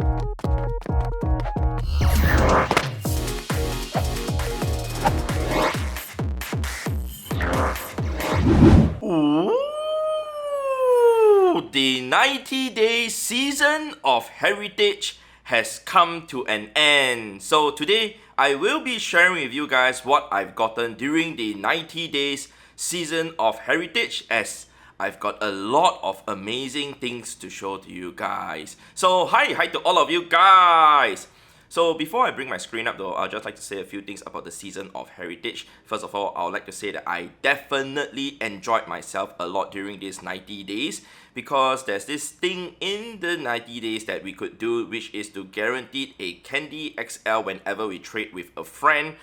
Ooh, the 90-day season of Heritage has come to an end. So today, I will be sharing with you guys what I've gotten during the 90 days season of Heritage, as I've got a lot of amazing things to show to you guys. So hi to all of you guys. So before I bring my screen up though, I'd just like to say a few things about the season of Heritage. First of all, I would like to say that I definitely enjoyed myself a lot during these 90 days, because there's this thing in the 90 days that we could do, which is to guarantee a Candy XL whenever we trade with a friend.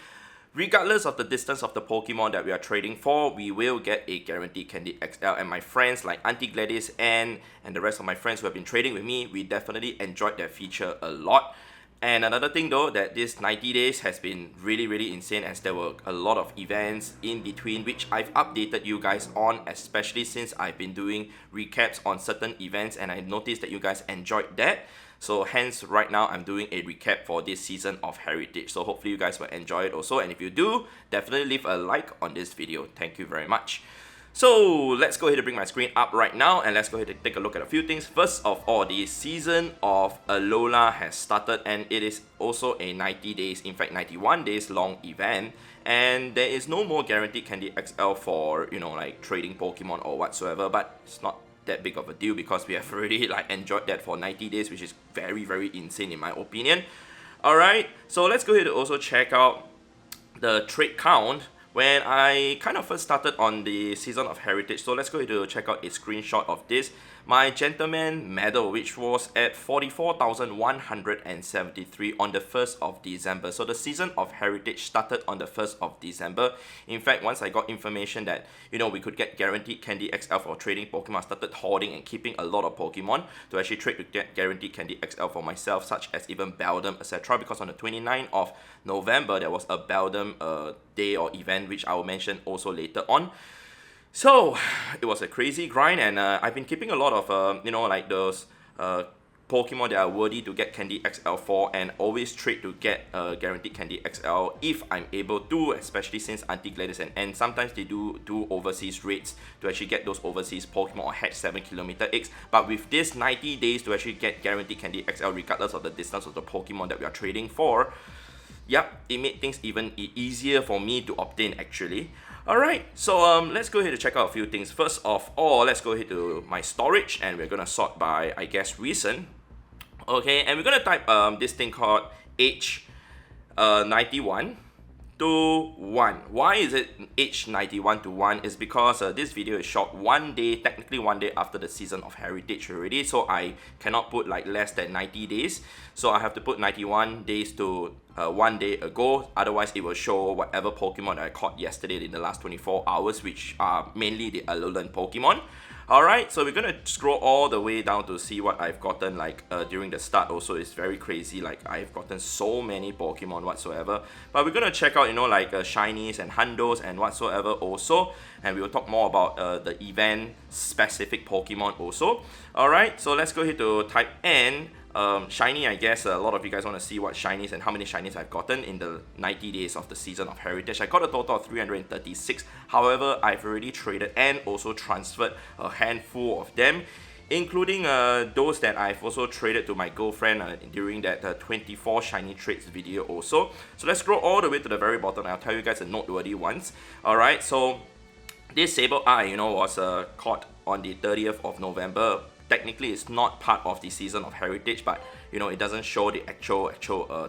Regardless of the distance of the Pokemon that we are trading for, we will get a guaranteed Candy XL. And my friends like Auntie Gladys and the rest of my friends who have been trading with me, we definitely enjoyed that feature a lot. And another thing though, that this 90 days has been really insane, as there were a lot of events in between which I've updated you guys on, especially since I've been doing recaps on certain events and I noticed that you guys enjoyed that. So hence right now I'm doing a recap for this season of Heritage. So hopefully you guys will enjoy it also, and if you do, definitely leave a like on this video. Thank you very much. So let's go ahead and bring my screen up right now and let's go ahead and take a look at a few things. First of all, the season of Alola has started, and it is also a 90 days, in fact 91 days long event. And there is no more guaranteed Candy XL for, you know, like trading Pokemon or whatsoever, but it's not that big of a deal because we have already like enjoyed that for 90 days, which is very insane in my opinion. Alright, so let's go ahead and also check out the trade count when I kind of first started on the season of Heritage. So let's go ahead and check out a screenshot of this. My Gentleman Medal, which was at 44,173 on the 1st of December. So the season of Heritage started on the 1st of December. In fact, once I got information that, you know, we could get guaranteed Candy XL for trading Pokemon, I started hoarding and keeping a lot of Pokemon to actually trade to get guaranteed Candy XL for myself, such as even Beldum, etc. Because on the 29th of November, there was a Beldum day or event, which I will mention also later on. So it was a crazy grind, and I've been keeping a lot of you know, like those Pokemon that are worthy to get Candy XL for, and always trade to get guaranteed Candy XL if I'm able to, especially since Auntie Gladys and sometimes they do overseas raids to actually get those overseas Pokemon or hatch 7km eggs. But with this 90 days to actually get guaranteed Candy XL regardless of the distance of the Pokemon that we are trading for, yep, it made things even easier for me to obtain actually. Alright, so let's go ahead and check out a few things. First of all, let's go ahead to my storage and we're gonna sort by, I guess, recent. Okay, and we're gonna type this thing called age 91 to 1. Why is it age 91 to 1? Is because this video is shot technically one day after the season of Heritage already, so I cannot put like less than 90 days. So I have to put 91 days to 1 day ago, otherwise it will show whatever Pokemon that I caught yesterday in the last 24 hours, which are mainly the Alolan Pokemon. Alright, so we're gonna scroll all the way down to see what I've gotten like during the start. Also, it's very crazy, like I've gotten so many Pokemon whatsoever. But we're gonna check out, you know, like shinies and hundos and whatsoever also, and we will talk more about the event specific Pokemon also. Alright, so let's go ahead to type N. Shiny, I guess a lot of you guys want to see what shinies and how many shinies I've gotten in the 90 days of the season of Heritage. I got a total of 336. However, I've already traded and also transferred a handful of them, including those that I've also traded to my girlfriend during that 24 shiny trades video also. So let's scroll all the way to the very bottom and I'll tell you guys the noteworthy ones. Alright, so this Sableye, you know, was caught on the 30th of November. Technically, it's not part of the season of Heritage, but you know, it doesn't show the actual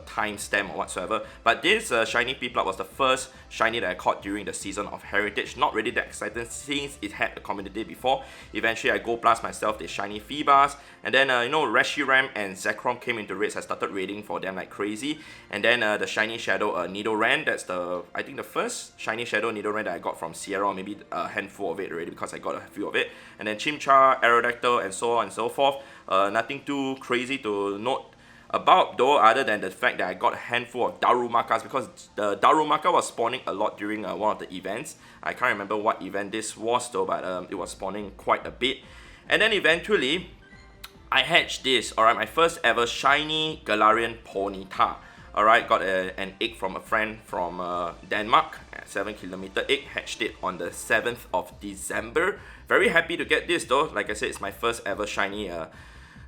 timestamp or whatsoever. But this shiny Piplup was the first shiny that I caught during the season of Heritage. Not really that excited since it had a community before. Eventually, I go plus myself the shiny Feebas, and then you know, Reshiram and Zekrom came into raids. I started raiding for them like crazy, and then the shiny Shadow Nidoran. That's I think the first shiny Shadow Nidoran that I got from Sierra, or maybe a handful of it already because I got a few of it. And then Chimchar, Aerodactyl, and so on and so forth. Nothing too crazy to note about though, other than the fact that I got a handful of Darumakas, because the Darumaka was spawning a lot during one of the events. I can't remember what event this was though, but it was spawning quite a bit. And then eventually, I hatched this, alright, my first ever shiny Galarian Ponyta. Alright, got an egg from a friend from Denmark, 7-kilometer egg, hatched it on the 7th of December. Very happy to get this though, like I said, it's my first ever shiny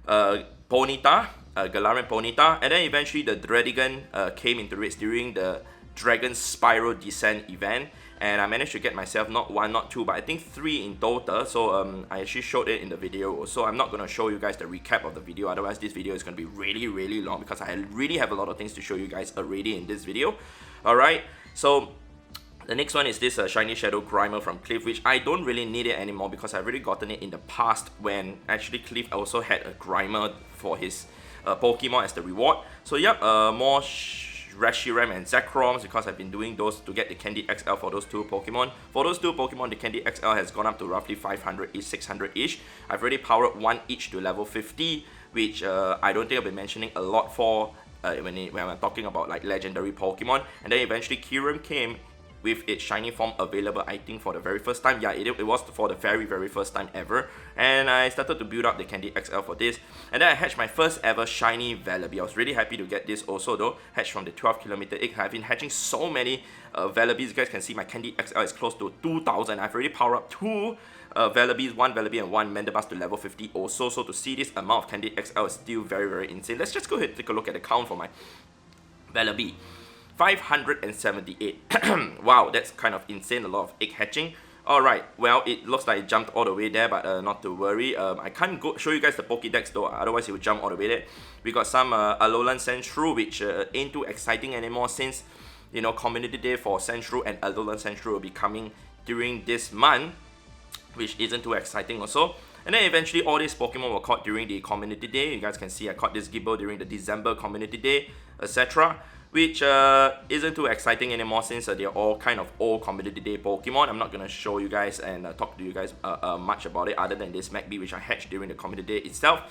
Ponyta, Galarian Ponyta, and then eventually the Dragon came into race during the Dragon Spiral Descent event, and I managed to get myself not 1, not 2, but I think 3 in total. So I actually showed it in the video, so I'm not going to show you guys the recap of the video, otherwise this video is going to be really long, because I really have a lot of things to show you guys already in this video. Alright, so the next one is this Shiny Shadow Grimer from Cliff, which I don't really need it anymore because I've already gotten it in the past when actually Cliff also had a Grimer for his Pokemon as the reward. So yep, more Reshiram and Zekroms, because I've been doing those to get the Candy XL for those two Pokemon. For those two Pokemon, the Candy XL has gone up to roughly 500-ish, 600-ish. I've already powered one each to level 50, which I don't think I'll be mentioning a lot for when I'm talking about like legendary Pokemon. And then eventually Kyurem came with its shiny form available, I think for the very first time. Yeah, it was for the very first time ever. And I started to build up the Candy XL for this. And then I hatched my first ever shiny Valabia. I was really happy to get this also though. Hatched from the 12-kilometer egg. I've been hatching so many Valabies. You guys can see my Candy XL is close to 2,000. I've already powered up 2 Valabies, 1 Valabi and 1 Mandibuzz to level 50 also. So to see this amount of Candy XL is still very insane. Let's just go ahead and take a look at the count for my Valabi. 578. Wow, that's kind of insane, a lot of egg hatching. Alright, well, it looks like it jumped all the way there, but not to worry. I can't show you guys the Pokédex though, otherwise it would jump all the way there. We got some Alolan Sandshrew, which ain't too exciting anymore since, you know, Community Day for Sandshrew and Alolan Sandshrew will be coming during this month, which isn't too exciting also. And then eventually all these Pokemon were caught during the Community Day. You guys can see I caught this Gibble during the December Community Day, etc. Which isn't too exciting anymore since they're all kind of old Community Day Pokemon. I'm not going to show you guys and talk to you guys much about it other than this Magby, which I hatched during the Community Day itself.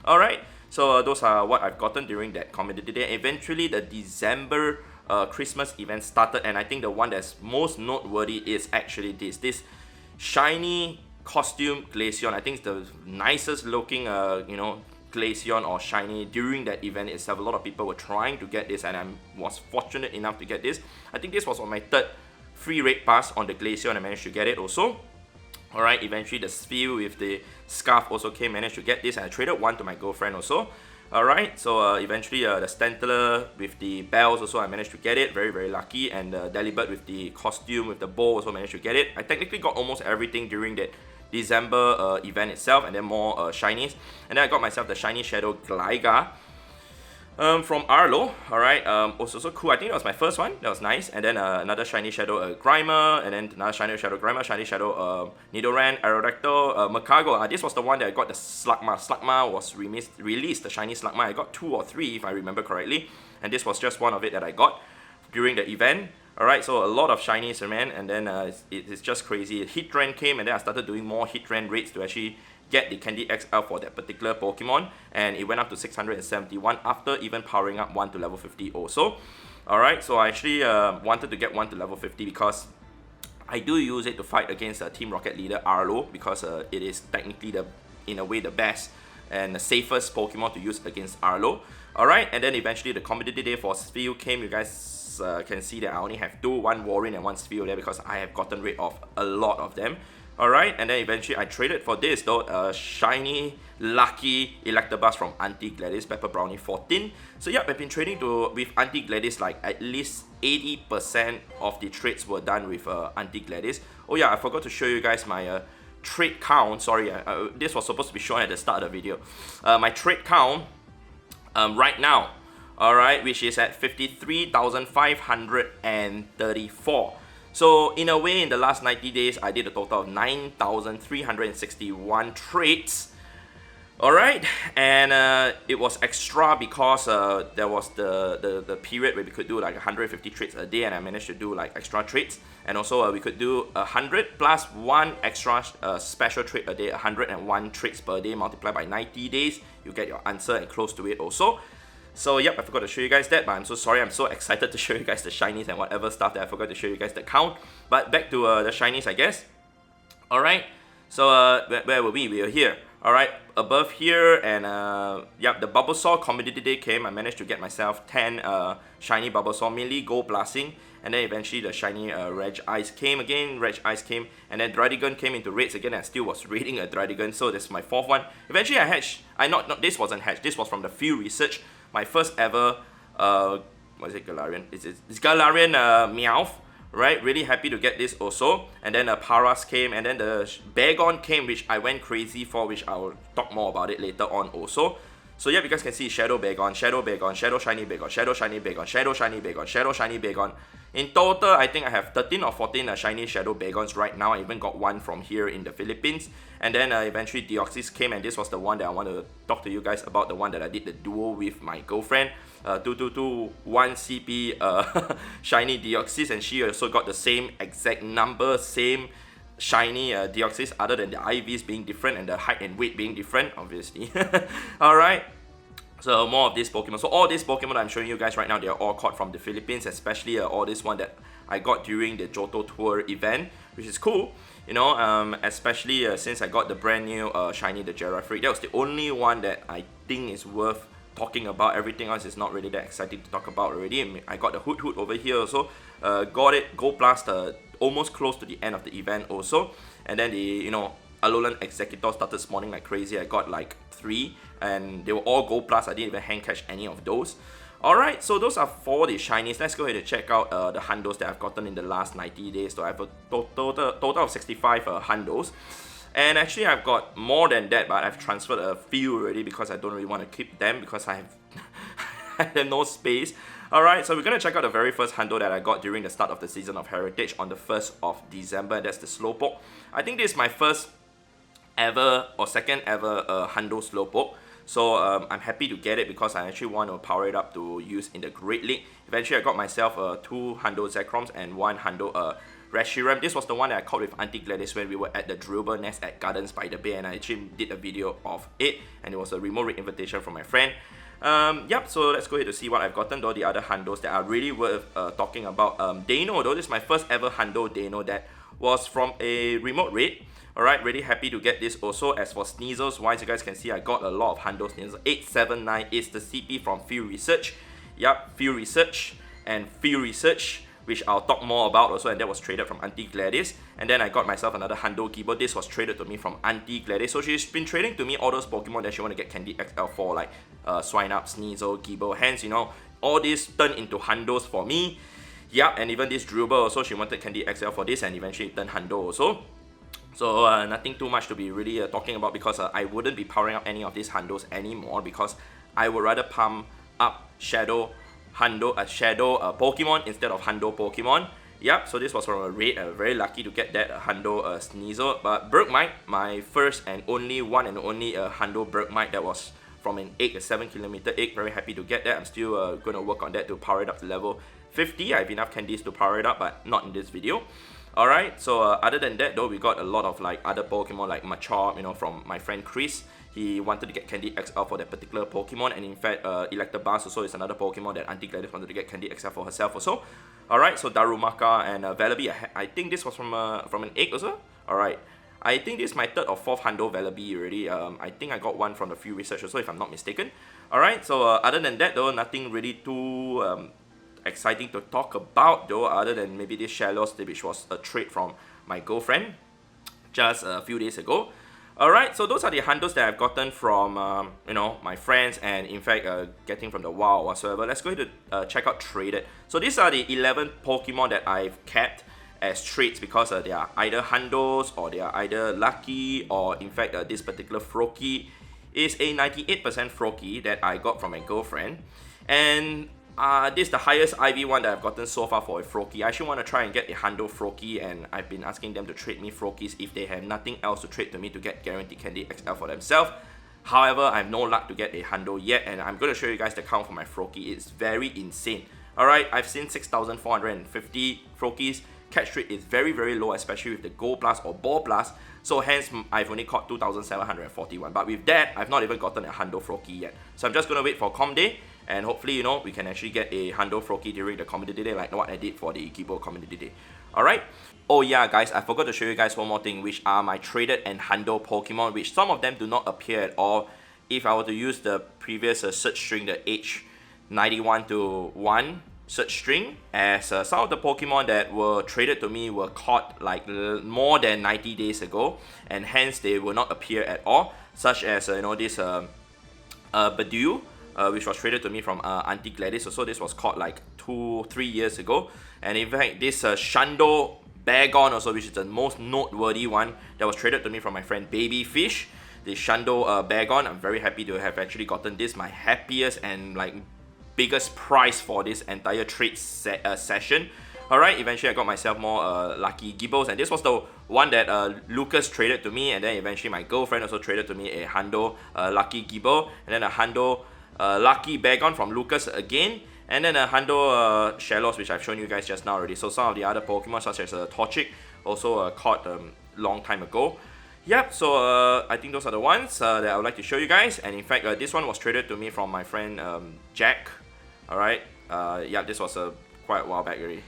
Alright, so those are what I've gotten during that Community Day. Eventually the December Christmas event started, and I think the one that's most noteworthy is actually this shiny costume Glacion. I think it's the nicest looking you know, Glacion or shiny during that event itself. A lot of people were trying to get this, and I was fortunate enough to get this. I think this was on my 3rd free raid pass on the Glacion. I managed to get it also. Alright, eventually the Sphere with the Scarf also came, managed to get this, and I traded one to my girlfriend also. Alright, so eventually the Stantler with the bells also I managed to get it, very lucky, and the Delibird with the costume with the bow also managed to get it. I technically got almost everything during that December event itself, and then more shinies. And then I got myself the Shiny Shadow Gligar from Arlo. Alright, also so cool. I think that was my first one. That was nice. And then another Shiny Shadow Grimer, and then another Shiny Shadow Grimer, Shiny Shadow Nidoran, Aerodactyl, Macago. This was the one that I got the Slugma. Slugma was released, the Shiny Slugma. I got 2 or 3 if I remember correctly. And this was just one of it that I got during the event. Alright, so a lot of shinies, man, and then it's just crazy. Hitran came, and then I started doing more Hitran raids to actually get the Candy XL for that particular Pokemon, and it went up to 671 after even powering up 1 to level 50 also. Alright, so I actually wanted to get 1 to level 50 because I do use it to fight against Team Rocket leader Arlo, because it is technically in a way the best and the safest Pokemon to use against Arlo. Alright, and then eventually the Community Day for Sphere came. You guys can see that I only have 2, 1 Warren and 1 Sphere there, because I have gotten rid of a lot of them. Alright, and then eventually I traded for this though, shiny, lucky Electabuzz from Auntie Gladys, Pepper Brownie 14. So yep, I've been trading with Auntie Gladys, like at least 80% of the trades were done with Auntie Gladys. Oh yeah, I forgot to show you guys my trade count. Sorry, this was supposed to be shown at the start of the video. My trade count right now, alright, which is at 53,534. So in a way, in the last 90 days, I did a total of 9,361 trades. Alright, and it was extra because there was the period where we could do like 150 trades a day, and I managed to do like extra trades. And also we could do 100 plus 1 extra special trade a day, 101 trades per day multiplied by 90 days. You get your answer and close to it also. So yep, I forgot to show you guys that, but I'm so sorry. I'm so excited to show you guys the shinies and whatever stuff that I forgot to show you guys the count. But back to the shinies, I guess. Alright, so where were we? We were here. Alright, above here, and yep, the Bulbasaur Community Day came. I managed to get myself 10 shiny Bulbasaur, mainly gold blasting, and then eventually the shiny Reg Ice came again, and then Dragonite came into raids again, and I still was raiding a Dragonite, so this is my 4th one. Eventually I hatched, this wasn't hatched, this was from the field research, my first ever, what is it, Galarian? It's Galarian Meowth. Right, really happy to get this also. And then Paras came, and then the Bagon came, which I went crazy for, which I will talk more about it later on also. So yeah, you guys can see Shadow Bagon, Shadow Bagon, Shadow Shiny Bagon, Shadow Shiny Bagon, Shadow Shiny Bagon, Shadow Shiny Bagon. In total, I think I have 13 or 14 shiny Shadow Bagons right now. I even got one from here in the Philippines. And then eventually Deoxys came, and this was the one that I want to talk to you guys about, the one that I did the duo with my girlfriend. 2221 CP shiny Deoxys, and she also got the same exact number, same shiny Deoxys, other than the IVs being different and the height and weight being different, obviously. Alright, so more of these Pokemon. So all these Pokemon that I'm showing you guys right now, they are all caught from the Philippines, especially all this one that I got during the Johto tour event, which is cool. You know, especially since I got the brand new shiny, the Gamefreak. That was the only one that I think is worth talking about. Everything else is not really that exciting to talk about already. I got the Hoot over here also. Got it, Gold Blast, almost close to the end of the event also. And then the, you know, Alolan Executor started spawning like crazy. I got like 3, and they were all Gold Plus. I didn't even hand catch any of those. Alright, so those are for the shinies. Let's go ahead and check out the hundos that I've gotten in the last 90 days. So I have a total of 65 hundos. And actually I've got more than that, but I've transferred a few already because I don't really want to keep them because I have, I have no space. Alright, so we're going to check out the very first hundo that I got during the start of the Season of Heritage on the 1st of December. That's the Slowpoke. I think this is my first ever or second ever hundo Slowpoke. So I'm happy to get it because I actually want to power it up to use in the Great League. Eventually I got myself 2 hundo Zekroms and 1 hundo Reshiram. This was the one that I caught with Auntie Gladys when we were at the Dribble Nest at Gardens by the Bay, and I actually did a video of it, and it was a remote raid invitation from my friend. Yep, so let's go ahead to see what I've gotten, though. The other hundos that are really worth talking about. Dano, though, this is my first ever hundo Dano that was from a remote raid. Alright, really happy to get this also. As for Sneasels wise, you guys can see I got a lot of hundo Sneasels. 879 is the CP from Field Research. Yep, Field Research and Field Research, which I'll talk more about also, and that was traded from Auntie Gladys. And then I got myself another hundo Gible. This was traded to me from Auntie Gladys. So she's been trading to me all those Pokemon that she want to get Candy XL for, like Swinub, Sneasel, Gible. Hence, you know, all this turned into hundos for me. Yep, and even this Dribble also, she wanted Candy XL for this, and eventually it turned hundo also. So nothing too much to be really talking about, because I wouldn't be powering up any of these hundos anymore, because I would rather pump up Shadow Pokemon instead of hundo Pokemon. Yep, so this was from a raid. Very lucky to get that hundo Sneasel. But Bergmite, my first and only hundo Bergmite that was from an egg, a 7km egg. Very happy to get that. I'm still going to work on that to power it up to level 50. I have enough candies to power it up, but not in this video. Alright, so other than that though, we got a lot of like other Pokemon like Machop, you know, from my friend Chris. He wanted to get Candy XL for that particular Pokemon, and in fact, Electabuzz also is another Pokemon that Auntie Gladys wanted to get Candy XL for herself also. Alright, so Darumaka and Valabia, I think this was from an egg also. Alright, I think this is my 3rd or 4th hundo Valabia already. I think I got one from the Field Research also, if I'm not mistaken. Alright, so other than that though, nothing really too exciting to talk about though, other than maybe this Shallows, which was a trade from my girlfriend just a few days ago. Alright, so those are the hundos that I've gotten from, you know, my friends, and in fact, getting from the wild whatsoever. Let's go ahead to check out traded. So these are the 11 Pokemon that I've kept as trades, because they are either hundos, or they are either lucky, or in fact, this particular Froakie is a 98% Froakie that I got from my girlfriend. And this is the highest IV one that I've gotten so far for a Froakie. I actually want to try and get a hundo Froakie, and I've been asking them to trade me Froakies if they have nothing else to trade to me to get guaranteed Candy XL for themselves. However, I have no luck to get a hundo yet, and I'm going to show you guys the count for my Froakie. It's very insane. Alright, I've seen 6,450 Froakies. Catch rate is very, very low, especially with the Gold Plus or Ball Plus. So hence, I've only caught 2,741. But with that, I've not even gotten a hundo Froakie yet. So I'm just going to wait for Com Day, And hopefully, you know, we can actually get a Hundo Froakie during the community day like what I did for the Gibo community day. Alright? Oh yeah guys, I forgot to show you guys one more thing, which are my traded and Hundo Pokemon, which some of them do not appear at all. If I were to use the previous search string, the H91 to 1 search string, as some of the Pokemon that were traded to me were caught like more than 90 days ago, and hence they will not appear at all, such as you know, this Beldum, which was traded to me from Auntie Gladys. Also, this was caught like 2-3 years ago. And in fact, this Shando Bagon also, which is the most noteworthy one, that was traded to me from my friend Babyfish. The Shando Bagon, I'm very happy to have actually gotten this, my happiest and like biggest prize for this entire trade session. Alright, eventually I got myself more lucky Gibbos, and this was the one that Lucas traded to me, and then eventually my girlfriend also traded to me a Hundo lucky Gibbo, and then a Hundo lucky Bagon from Lucas again, and then a Hundo Shellos, which I've shown you guys just now already. So some of the other Pokemon, such as Torchic, also caught long time ago. Yep, so I think those are the ones that I would like to show you guys. And in fact, this one was traded to me from my friend Jack. Alright, yeah, this was quite a while back already.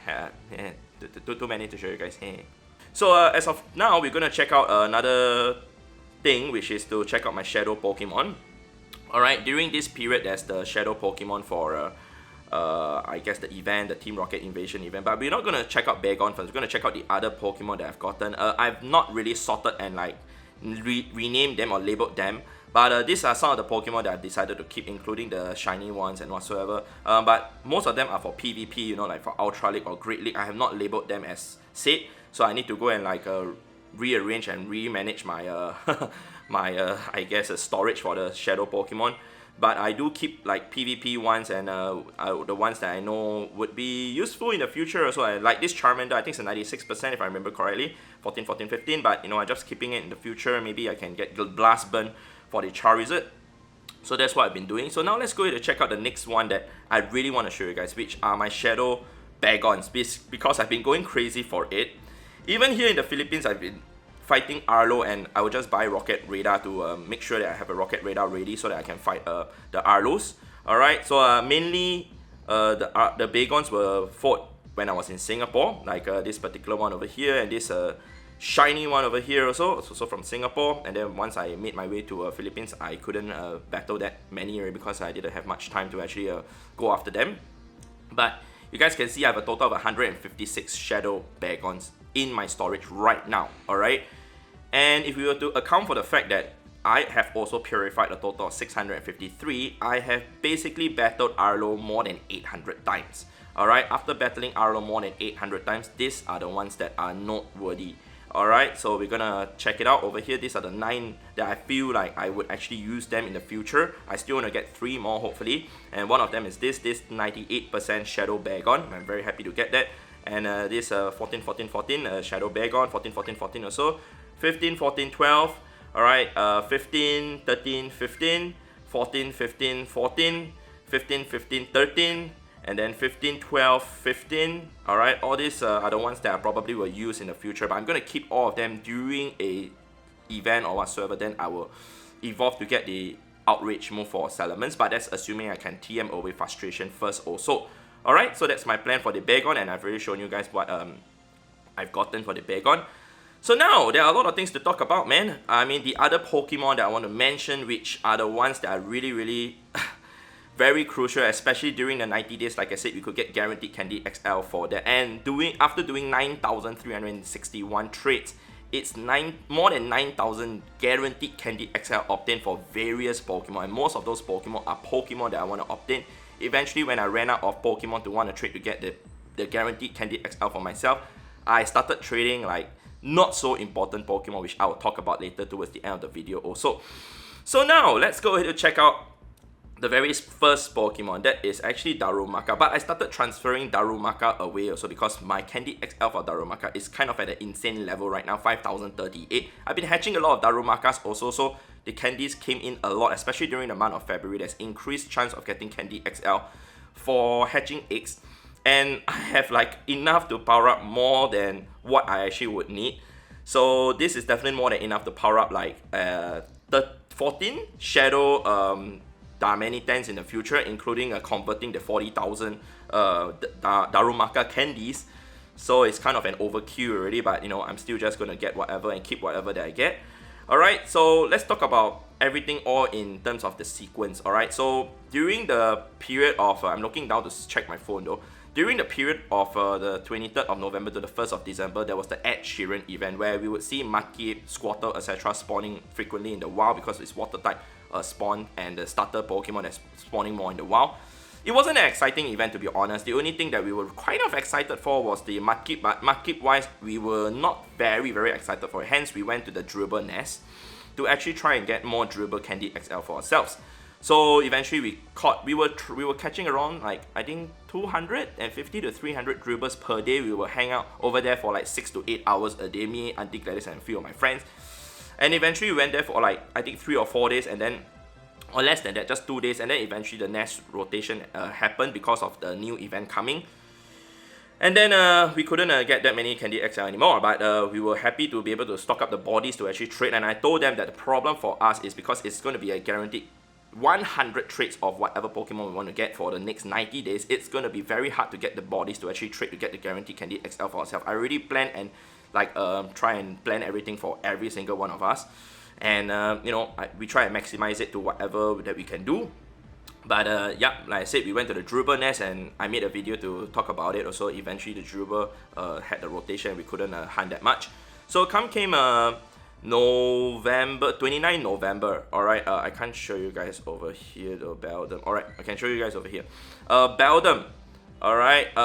Too many to show you guys. So as of now, we're gonna check out another thing, which is to check out my Shadow Pokemon. Alright, during this period, there's the Shadow Pokemon for I guess the event, the Team Rocket Invasion event. But we're not gonna check out Bagon first. We're gonna check out the other Pokemon that I've gotten. I've not really sorted and like renamed them or labeled them. But these are some of the Pokemon that I've decided to keep, including the shiny ones and whatsoever. But most of them are for PvP, you know, like for Ultra League or Great League. I have not labeled them as said, so I need to go and like rearrange and remanage my my I guess storage for the Shadow Pokemon. But I do keep like PvP ones and the ones that I know would be useful in the future. So I like this Charmander, I think it's a 96% if I remember correctly, 14, 14, 15. But you know, I'm just keeping it in the future. Maybe I can get Blast Burn for the Charizard. So that's what I've been doing. So now let's go ahead and check out the next one that I really want to show you guys, which are my Shadow Bagons, because I've been going crazy for it. Even here in the Philippines, I've been fighting Arlo, and I will just buy Rocket Radar to make sure that I have a Rocket Radar ready so that I can fight the Arlos. Alright, so mainly the Bagons were fought when I was in Singapore, like this particular one over here, and this shiny one over here also from Singapore. And then once I made my way to Philippines, I couldn't battle that many because I didn't have much time to actually go after them. But you guys can see I have a total of 156 Shadow Bagons in my storage right now, alright? And if we were to account for the fact that I have also purified a total of 653, I have basically battled Arlo more than 800 times. Alright, after battling Arlo more than 800 times, these are the ones that are noteworthy. Alright, so we're gonna check it out over here. These are the 9 that I feel like I would actually use them in the future. I still want to get 3 more hopefully. And one of them is this 98% Shadow Bagon. I'm very happy to get that. And this 14, 14, 14 Shadow Bagon, 14, 14, 14 also. 15, 14, 12. Alright, 15, 13, 15. 14, 15, 14. 15, 15, 13. And then 15, 12, 15. Alright, all these are the ones that I probably will use in the future. But I'm going to keep all of them during a event or whatsoever. Then I will evolve to get the Outrage move for Salamence. But that's assuming I can TM away Frustration first also. Alright, so that's my plan for the Bagon. And I've already shown you guys what I've gotten for the Bagon. So now, there are a lot of things to talk about, man. I mean, the other Pokemon that I want to mention, which are the ones that are really very crucial, especially during the 90 days. Like I said, we could get guaranteed Candy XL for that. And after doing 9,361 trades, it's more than 9,000 guaranteed Candy XL obtained for various Pokemon. And most of those Pokemon are Pokemon that I want to obtain. Eventually, when I ran out of Pokemon to want to trade to get the guaranteed Candy XL for myself, I started trading like not so important Pokemon, which I will talk about later towards the end of the video also. So now, let's go ahead and check out the very first Pokemon. That is actually Darumaka. But I started transferring Darumaka away also because my Candy XL for Darumaka is kind of at an insane level right now, 5,038. I've been hatching a lot of Darumakas also, so the candies came in a lot, especially during the month of February. There's increased chance of getting Candy XL for hatching eggs. And I have like enough to power up more than what I actually would need. So this is definitely more than enough to power up like the 14 Shadow many tens in the future, including converting the 40,000 Darumaka candies. So it's kind of an overkill already, but you know, I'm still just gonna get whatever and keep whatever that I get. Alright, so let's talk about everything all in terms of the sequence. Alright, so during the period of, I'm looking down to check my phone though. During the period of the 23rd of November to the 1st of December, there was the Ed Sheeran event where we would see Mudkip, Squirtle, etc. spawning frequently in the wild because it's water type spawn and the starter Pokemon that's spawning more in the wild. It wasn't an exciting event, to be honest. The only thing that we were kind of excited for was the Mudkip, but Mudkip wise, we were not very excited for it. Hence, we went to the Dribble Nest to actually try and get more Dribble Candy XL for ourselves. So eventually we were catching around like I think 250 to 300 dribbles per day. We will hang out over there for like 6 to 8 hours a day, me, Auntie Gladys and a few of my friends. And eventually we went there for like I think 3 or 4 days, and then or less than that, just 2 days, and then eventually the nest rotation happened because of the new event coming. And then we couldn't get that many Candy XL anymore, but we were happy to be able to stock up the bodies to actually trade. And I told them that the problem for us is because it's going to be a guaranteed 100 trades of whatever Pokemon we want to get for the next 90 days. It's going to be very hard to get the bodies to actually trade to get the guaranteed Candy XL for ourselves. I already planned and like try and plan everything for every single one of us. And you know, we try and maximize it to whatever that we can do. But yeah, like I said, we went to the Dribble Nest and I made a video to talk about it. Also, eventually the Dribble had the rotation, we couldn't hunt that much. So came November, 29 November, alright, I can't show you guys over here the Beldum. Alright, I can show you guys over here. Beldum, alright,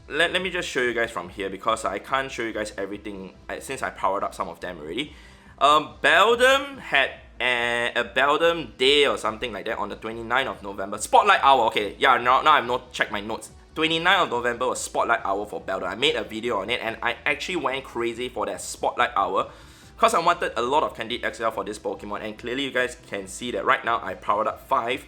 let me just show you guys from here because I can't show you guys everything since I powered up some of them already. Beldum had a Beldum day or something like that on the 29th of November. Spotlight hour, okay, yeah, now I've not checked my notes. 29th of November was Spotlight hour for Beldum. I made a video on it and I actually went crazy for that Spotlight hour because I wanted a lot of Candy XL for this Pokemon, and clearly you guys can see that right now I powered up 5.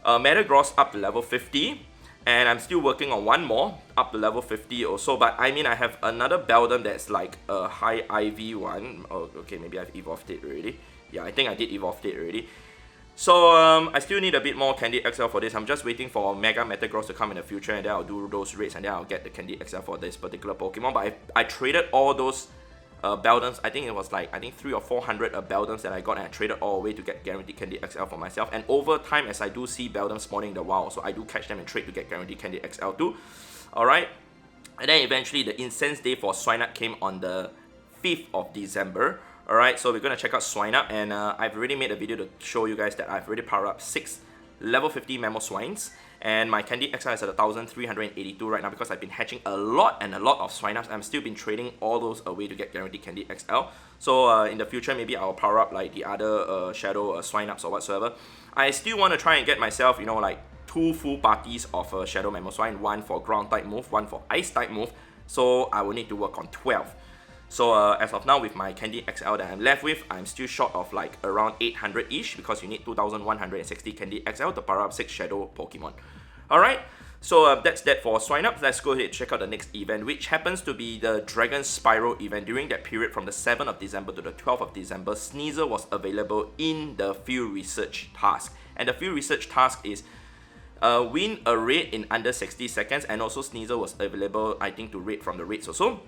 Metagross up to level 50. And I'm still working on one more up to level 50 or so, but I mean I have another Beldum that's like a high IV one. Oh, okay, maybe I've evolved it already. Yeah, I think I did evolve it already. So I still need a bit more Candy XL for this. I'm just waiting for Mega Metagross to come in the future, and then I'll do those raids, and then I'll get the Candy XL for this particular Pokemon. But I traded all those Beldums. I think it was like 300 or 400 Beldums that I got, and I traded all away to get guaranteed Candy XL for myself. And over time, as I do see Beldum spawning in the wild, so I do catch them and trade to get guaranteed Candy XL too. Alright, and then eventually the Incense Day for Swinub came on the 5th of December. Alright, so we're gonna check out Swinub, and I've already made a video to show you guys that I've already powered up 6 level 50 Mamoswines, and my Candy XL is at 1,382 right now because I've been hatching a lot of Swinubs. I'm still been trading all those away to get guaranteed Candy XL. So in the future, maybe I'll power up like the other Shadow Swinubs or whatsoever. I still want to try and get myself, you know, like 2 full parties of Shadow Mamoswine, 1 for ground type move, 1 for ice type move. So I will need to work on 12. So as of now, with my Candy XL that I'm left with, I'm still short of like around 800-ish because you need 2,160 Candy XL to power up 6 Shadow Pokemon. Alright, so that's that for Swinub. Let's go ahead and check out the next event, which happens to be the Dragon Spiral event. During that period from the 7th of December to the 12th of December, Sneasel was available in the field research task. And the field research task is win a raid in under 60 seconds, and also Sneasel was available, I think, to raid from the raids also.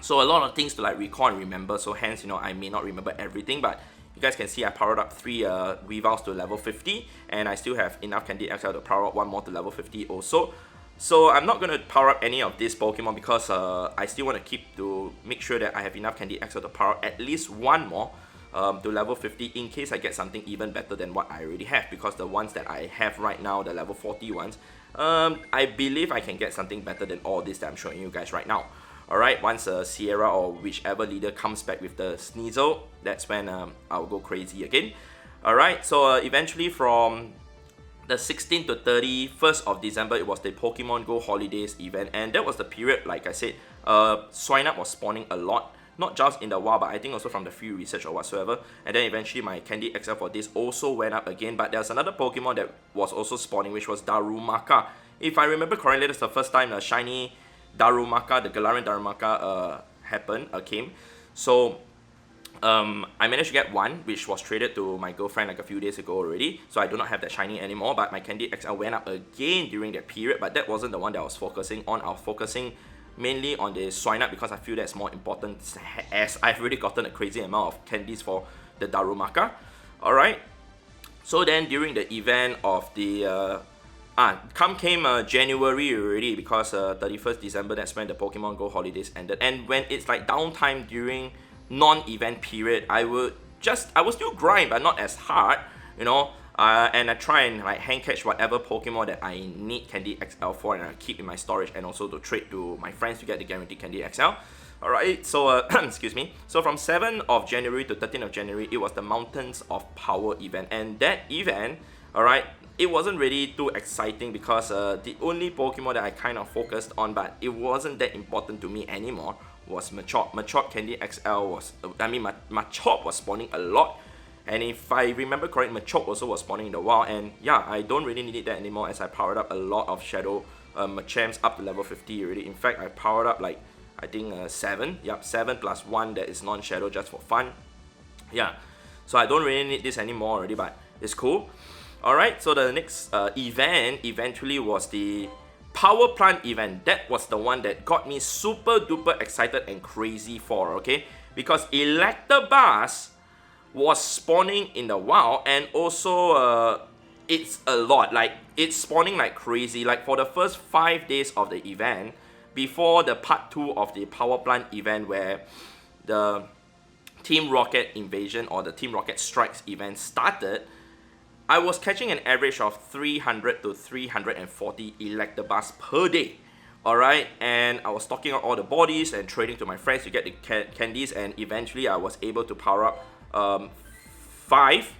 So a lot of things to like recall and remember, so hence, you know, I may not remember everything, but you guys can see I powered up 3 Weavals to level 50, and I still have enough Candy XL to power up 1 more to level 50 also. So I'm not going to power up any of this Pokemon because I still want to keep to make sure that I have enough Candy XL to power up at least 1 more to level 50 in case I get something even better than what I already have, because the ones that I have right now, the level 40 ones, I believe I can get something better than all this that I'm showing you guys right now. Alright, once Sierra or whichever leader comes back with the Sneasel, that's when I'll go crazy again. Alright, so eventually from the 16th to 31st of December, it was the Pokemon GO Holidays event, and that was the period, like I said, Swinub was spawning a lot, not just in the wild, but I think also from the field research or whatsoever. And then eventually my Candy XL for this also went up again, but there's another Pokemon that was also spawning, which was Darumaka. If I remember correctly, that's the first time the shiny Darumaka, the Galarian Darumaka came. So I managed to get one, which was traded to my girlfriend like a few days ago already, so I do not have that shiny anymore, but my Candy XL went up again during that period, but that wasn't the one that I was focusing on. I was focusing mainly on the Swinub because I feel that's more important, as I've already gotten a crazy amount of candies for the Darumaka. Alright, so then during the event of the came January already, because 31st December, that's when the Pokemon GO holidays ended, and when it's like downtime during non-event period, I will still grind, but not as hard, you know, and I try and like hand catch whatever Pokemon that I need Candy XL for, and I keep in my storage, and also to trade to my friends to get the guaranteed Candy XL. Alright, so excuse me. So from 7th of January to 13th of January, it was the Mountains of Power event, and that event, alright, it wasn't really too exciting because the only Pokemon that I kind of focused on, but it wasn't that important to me anymore, was Machop. Machop Candy XL was, Machop was spawning a lot, and if I remember correctly, Machop also was spawning in the wild, and yeah, I don't really need that anymore as I powered up a lot of Shadow Machamps up to level 50 already. In fact, I powered up like, I think 7, yep, 7 plus 1 that is non-Shadow just for fun. Yeah, so I don't really need this anymore already, but it's cool. Alright, so the next event eventually was the Power Plant event. That was the one that got me super duper excited and crazy for, okay? Because Electabuzz was spawning in the wild, and also it's a lot, like it's spawning like crazy. Like for the first 5 days of the event, before the part 2 of the Power Plant event, where the Team Rocket invasion or the Team Rocket strikes event started, I was catching an average of 300 to 340 Electabuzz per day. Alright, and I was stocking up all the bodies and trading to my friends to get the candies, and eventually I was able to power up 5,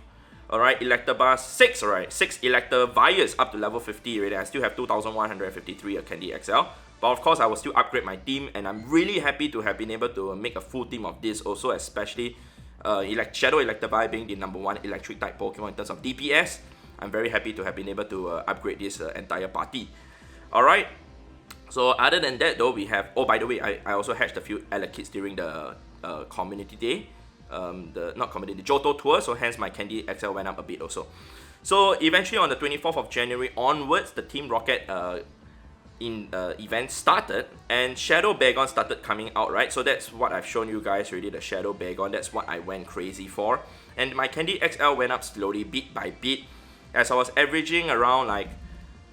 alright, Electabuzz, 6, alright, 6 Electivires up to level 50 already. I still have 2,153 Candy XL. But of course, I will still upgrade my team, and I'm really happy to have been able to make a full team of this also, especially Shadow Electabuzz being the #1 electric type Pokemon in terms of DPS. I'm very happy to have been able to upgrade this entire party. Alright, so other than that though, we have, oh by the way, I also hatched a few Elekits during the community day, the Johto tour, so hence my Candy XL went up a bit also. So eventually on the 24th of January onwards, the Team Rocket event started, and Shadow Bagon started coming out, right? So that's what I've shown you guys already, the Shadow Bagon. That's what I went crazy for, and my Candy XL went up slowly, bit by bit, as I was averaging around like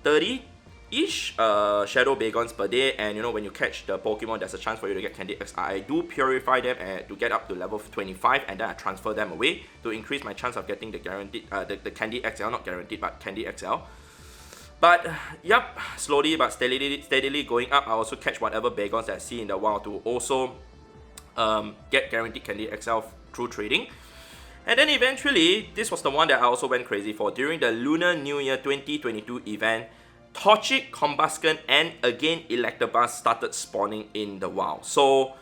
30-ish Shadow Bagons per day. And you know, when you catch the Pokemon, there's a chance for you to get Candy XL. I do purify them to get up to level 25, and then I transfer them away to increase my chance of getting the guaranteed, the Candy XL, not guaranteed, but Candy XL. But, yep, slowly but steadily going up. I also catch whatever Bagons that I see in the wild to also get guaranteed Candy XL through trading. And then eventually, this was the one that I also went crazy for. During the Lunar New Year 2022 event, Torchic, Combusken, and again Electabuzz started spawning in the wild. So,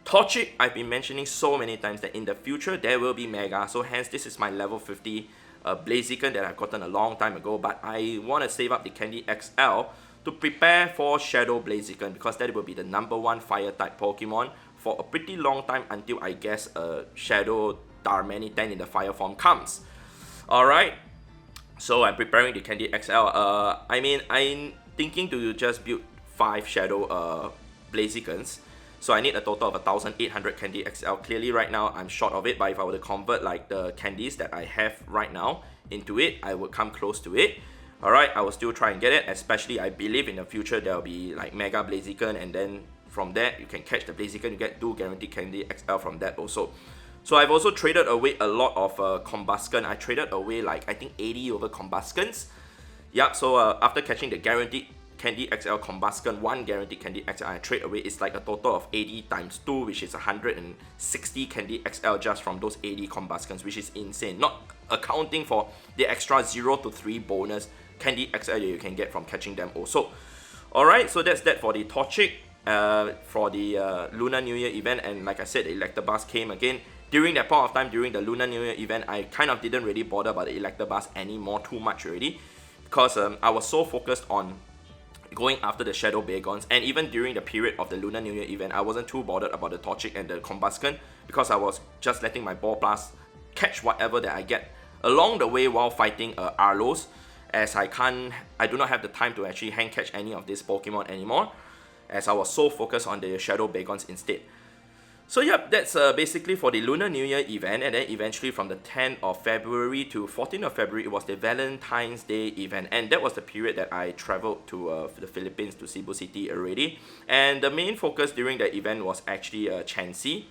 Torchic, I've been mentioning so many times that in the future, there will be Mega. So hence, this is my level 50 Blaziken that I've gotten a long time ago, but I want to save up the Candy XL to prepare for Shadow Blaziken, because that will be the #1 fire type Pokemon for a pretty long time, until I guess Shadow Darmanitan in the fire form comes. Alright, so I'm preparing the Candy XL. I mean, I'm thinking to just build 5 Shadow Blazikens. So I need a total of 1,800 Candy XL. Clearly right now I'm short of it, but if I were to convert like the candies that I have right now into it, I would come close to it. Alright, I will still try and get it, especially I believe in the future there will be like Mega Blaziken, and then from that you can catch the Blaziken, you get 2 guaranteed Candy XL from that also. So I've also traded away a lot of Combusken. I traded away like I think 80 over Combuskens. Yup, so after catching the guaranteed Candy XL Combusken, 1 guaranteed Candy XL, I trade away, it's like a total of 80 times 2, which is 160 Candy XL just from those 80 Combuskens, which is insane. Not accounting for the extra 0 to 3 bonus Candy XL that you can get from catching them also. Alright, so that's that for the Torchic, for the Lunar New Year event. And like I said, the Electabuzz came again. During that point of time, during the Lunar New Year event, I kind of didn't really bother about the Electabuzz anymore too much already, because I was so focused on going after the Shadow Bagons. And even during the period of the Lunar New Year event, I wasn't too bothered about the Torchic and the Combusken, because I was just letting my ball blast catch whatever that I get along the way while fighting Arlos, as I do not have the time to actually hand catch any of these Pokemon anymore, as I was so focused on the Shadow Bagons instead. So yep, that's basically for the Lunar New Year event, and then eventually from the 10th of February to 14th of February, it was the Valentine's Day event, and that was the period that I traveled to the Philippines, to Cebu City already. And the main focus during the event was actually Chansey.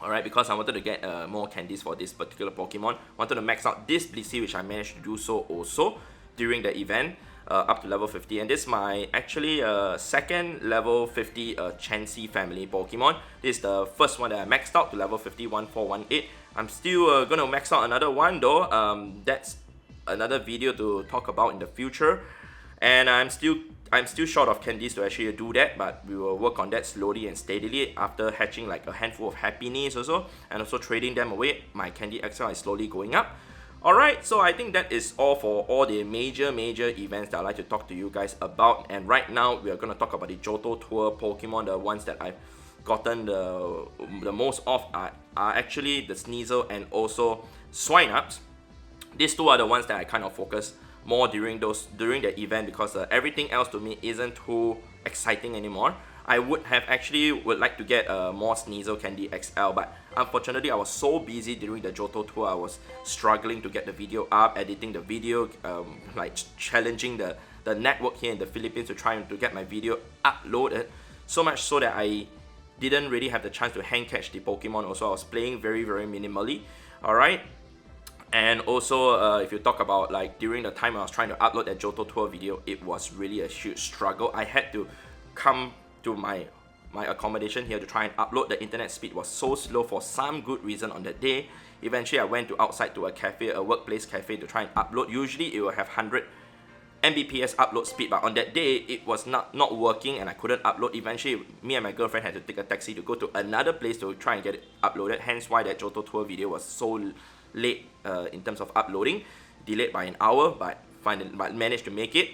Alright, because I wanted to get more candies for this particular Pokemon. Wanted to max out this Blissey, which I managed to do so also during the event, up to level 50. And this is my actually second level 50 Chansey family Pokemon. This is the first one that I maxed out to level 50, 1418. I'm still gonna max out another one though. That's another video to talk about in the future. And I'm still short of candies to actually do that, but we will work on that slowly and steadily after hatching like a handful of Happinies also, and also trading them away. My candy XL is slowly going up. Alright, so I think that is all for all the major events that I'd like to talk to you guys about. And right now, we are going to talk about the Johto Tour Pokemon. The ones that I've gotten the most of are actually the Sneasel and also Swineups. These two are the ones that I kind of focus more during the event, because everything else to me isn't too exciting anymore. I would like to get more Sneasel Candy XL, but unfortunately I was so busy during the Johto tour. I was struggling to get the video up, editing the video, like challenging the network here in the Philippines to try to get my video uploaded, so much so that I didn't really have the chance to hand catch the Pokemon. Also, I was playing very minimally. Alright. And also, if you talk about like during the time I was trying to upload that Johto tour video, it was really a huge struggle. I had to come to my accommodation here to try and upload. The internet speed was so slow for some good reason on that day. Eventually, I went outside to a cafe, a workplace cafe, to try and upload. Usually, it will have 100 Mbps upload speed, but on that day, it was not working and I couldn't upload. Eventually, me and my girlfriend had to take a taxi to go to another place to try and get it uploaded. Hence why that Johto tour video was so late in terms of uploading, delayed by an hour, but managed to make it.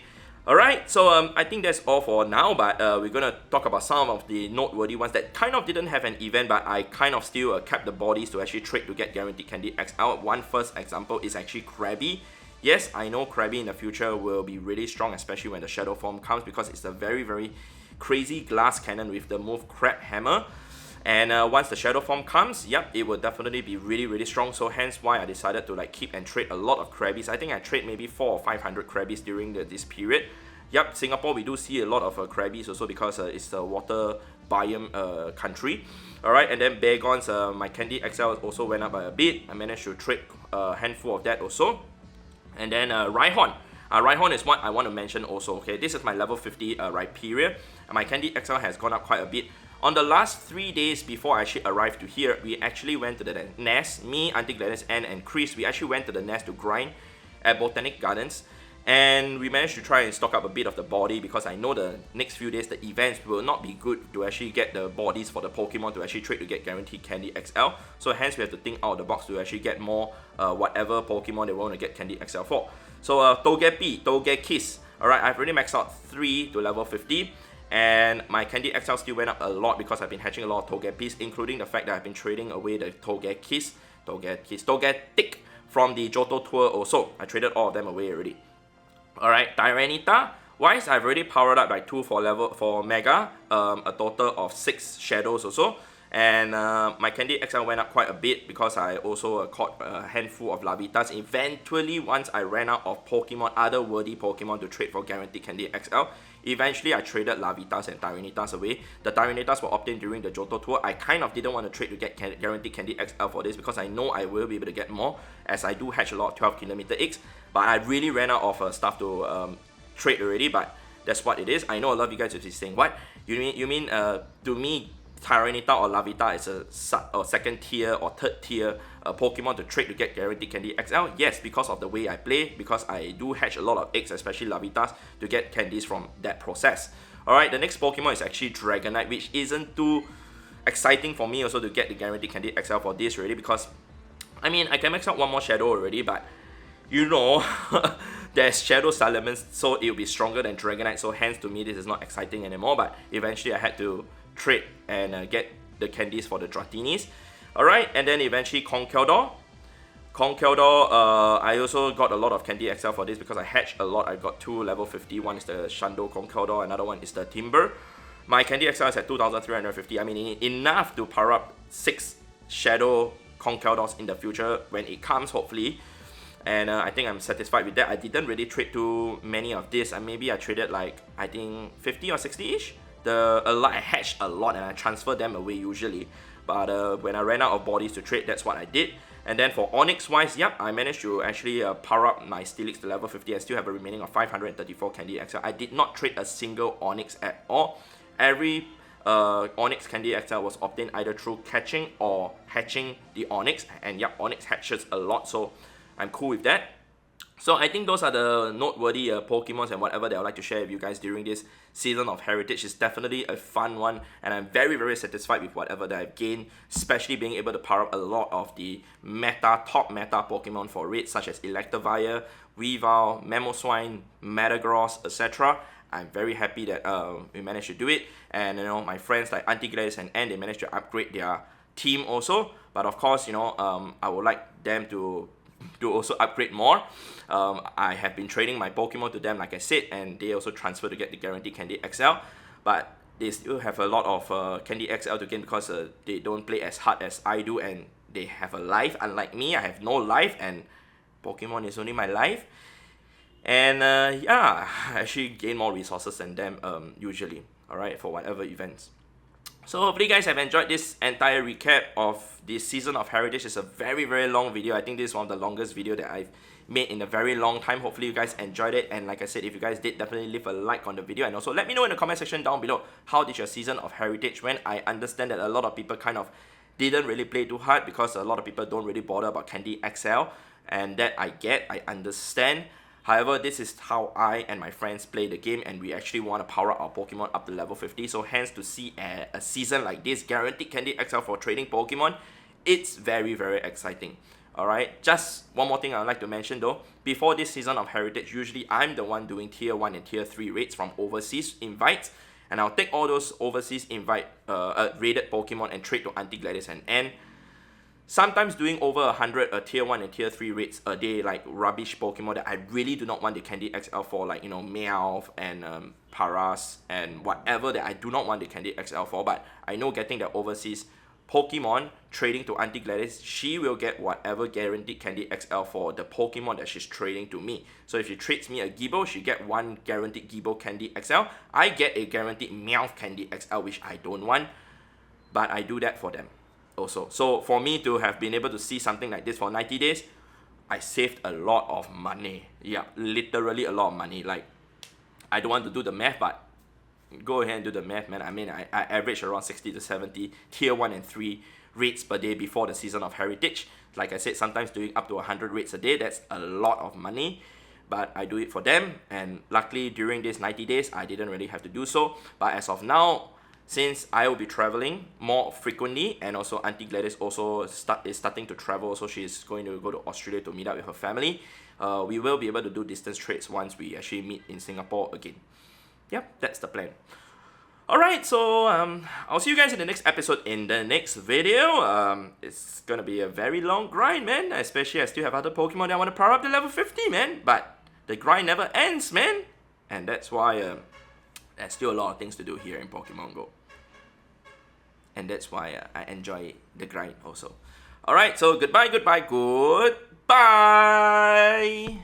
Alright, so I think that's all for now, but we're gonna talk about some of the noteworthy ones that kind of didn't have an event, but I kind of still kept the bodies to actually trade to get guaranteed candy XL. One first example is actually Crabby. Yes, I know Crabby in the future will be really strong, especially when the Shadow form comes, because it's a very crazy glass cannon with the move Crab Hammer. And once the Shadow form comes, yep, it will definitely be really strong. So hence why I decided to like keep and trade a lot of Crabbies. I think I trade maybe 400 or 500 Crabbies during this period. Yep, Singapore, we do see a lot of Crabbies also, because it's a water biome country. Alright, and then Bagons, my Candy XL also went up by a bit. I managed to trade a handful of that also. And then Rhyhorn. Rhyhorn is what I want to mention also. Okay, this is my level 50 Rhyperior. My Candy XL has gone up quite a bit. On the last 3 days before I actually arrived to here, we actually went to the nest. Me, Auntie Gladys, and Chris, we actually went to the nest to grind at Botanic Gardens. And we managed to try and stock up a bit of the body, because I know the next few days the events will not be good to actually get the bodies for the Pokemon to actually trade to get guaranteed Candy XL. So hence we have to think out of the box to actually get more whatever Pokemon they want to get Candy XL for. So Togepi, Togekiss. Alright, I've already maxed out 3 to level 50. And my Candy XL still went up a lot because I've been hatching a lot of Togepis, including the fact that I've been trading away the Togetic from the Johto tour also. I traded all of them away already. Alright, Tyranitar. Wise, I've already powered up by 2 for Mega, a total of 6 Shadows also. And my Candy XL went up quite a bit because I also caught a handful of Lavitas. Eventually, once I ran out of other worthy Pokemon to trade for guaranteed Candy XL, eventually I traded Lavitas and Tyranitars away. The Tyranitas were obtained during the Johto tour. I kind of didn't want to trade to get guaranteed Candy XL for this, because I know I will be able to get more, as I do hatch a lot of 12 kilometer eggs. But I really ran out of stuff to trade already, but that's what it is. I know a lot of you guys will be saying, what? You mean to me, Tyranitar or Lavita is a second tier or third tier Pokemon to trade to get guaranteed Candy XL? Yes, because of the way I play, because I do hatch a lot of eggs, especially Lavitas, to get candies from that process. Alright, the next Pokemon is actually Dragonite, which isn't too exciting for me also to get the guaranteed Candy XL for this already, because I mean, I can max out one more Shadow already, but you know, there's Shadow Salamence, so it will be stronger than Dragonite, so hence to me this is not exciting anymore. But eventually I had to trade and get the candies for the Dratinis. Alright, and then eventually Conkeldurr. I also got a lot of Candy XL for this because I hatched a lot. I got 2 level 50. One is the Shando Conkeldurr, another one is the Timber. My Candy XL is at 2,350. I mean, enough to power up 6 Shadow Conkeldurrs in the future when it comes, hopefully. And I think I'm satisfied with that. I didn't really trade too many of this. Maybe I traded like, I think 50 or 60-ish. I hatched a lot and I transferred them away usually. But when I ran out of bodies to trade, that's what I did. And then for Onyx wise, yep, I managed to actually power up my Steelix to level 50. I still have a remaining of 534 Candy XL. I did not trade a single Onyx at all. Every Onyx Candy XL was obtained either through catching or hatching the Onyx. And yep, Onyx hatches a lot, so I'm cool with that. So I think those are the noteworthy Pokemons and whatever that I would like to share with you guys during this season of Heritage. It's definitely a fun one, and I'm very, very satisfied with whatever that I've gained, especially being able to power up a lot of the top meta Pokemon for raids, such as Electivire, Weavile, Mamoswine, Metagross, etc. I'm very happy that we managed to do it, and you know, my friends like Antiglaze and N, they managed to upgrade their team also. But of course, you know, I would like them to also upgrade more. I have been trading my Pokemon to them, like I said, and they also transfer to get the guaranteed Candy XL. But they still have a lot of Candy XL to gain because they don't play as hard as I do, and they have a life. Unlike me, I have no life, and Pokemon is only my life. And yeah, I actually gain more resources than them usually, alright, for whatever events. So hopefully you guys have enjoyed this entire recap of this season of Heritage. It's a very, very long video. I think this is one of the longest video that I've made in a very long time. Hopefully you guys enjoyed it, and like I said, if you guys did, definitely leave a like on the video, and also let me know in the comment section down below, how did your season of Heritage went. I understand that a lot of people kind of didn't really play too hard because a lot of people don't really bother about Candy XL, and that I understand. However, this is how I and my friends play the game, and we actually want to power up our Pokemon up to level 50. So hence, to see a season like this, guaranteed Candy XL for trading Pokemon, it's very, very exciting. Alright, just one more thing I would like to mention though. Before this season of Heritage, usually I'm the one doing Tier 1 and Tier 3 raids from overseas invites. And I'll take all those overseas raided Pokemon and trade to Antiglaze and N. Sometimes doing over 100 Tier 1 and Tier 3 raids a day, like rubbish Pokemon that I really do not want the Candy XL for, like, you know, Meowth and Paras and whatever that I do not want the Candy XL for. But I know getting the overseas Pokemon, trading to Antiglaze, she will get whatever guaranteed Candy XL for the Pokemon that she's trading to me. So if she trades me a Gibo, she get one guaranteed Gibo Candy XL. I get a guaranteed Meowth Candy XL, which I don't want, but I do that for them also. So for me to have been able to see something like this for 90 days, I saved a lot of money. Yeah, literally a lot of money. Like, I don't want to do the math, but go ahead and do the math, man. I mean, I average around 60 to 70 Tier 1 and 3 raids per day before the season of Heritage. Like I said, sometimes doing up to 100 raids a day, that's a lot of money. But I do it for them, and luckily during these 90 days, I didn't really have to do so. But as of now, since I will be traveling more frequently, and also Auntie Gladys also is starting to travel, so she's going to go to Australia to meet up with her family, we will be able to do distance trades once we actually meet in Singapore again. Yep, that's the plan. Alright, so I'll see you guys in the next episode in the next video. It's gonna be a very long grind, man, especially I still have other Pokemon that I want to power up to level 50, man. But the grind never ends, man, and that's why there's still a lot of things to do here in Pokemon GO. And that's why I enjoy the grind also. Alright, so goodbye.